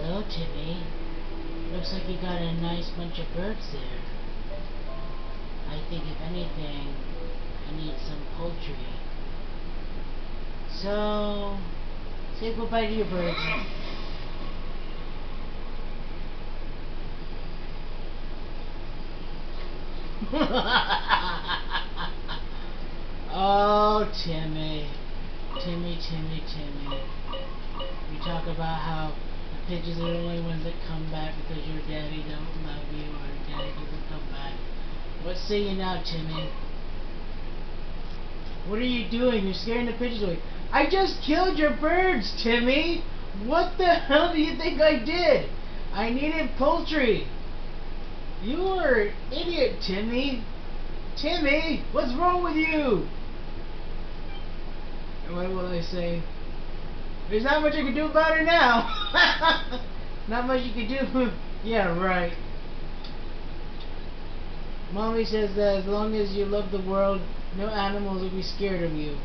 Well, Timmie, looks like you got a nice bunch of birds there. I think if anything, I need some poultry. So, say goodbye to your birds. Oh, Timmie. Timmie. You talk about how the pigeons are the only ones that come back because your daddy don't love you or your daddy doesn't come back. What say you now, Timmie? What are you doing? You're scaring the pigeons away. I just killed your birds, Timmie! What the hell do you think I did? I needed poultry. You are an idiot, Timmie. Timmie, what's wrong with you? And what will I say? There's not much I can do about it now. Not much you can do. Yeah, right. Mommy says that as long as you love the world, no animals will be scared of you.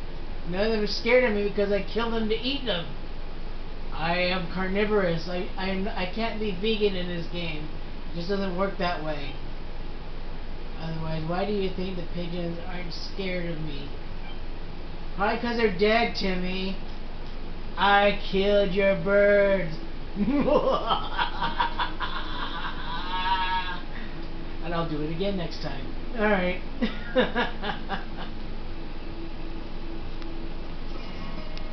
None of them are scared of me because I kill them to eat them. I am carnivorous. I can't be vegan in this game. It just doesn't work that way. Otherwise, why do you think the pigeons aren't scared of me? Probably because they're dead, Timmie. I killed your birds. And I'll do it again next time. Alright.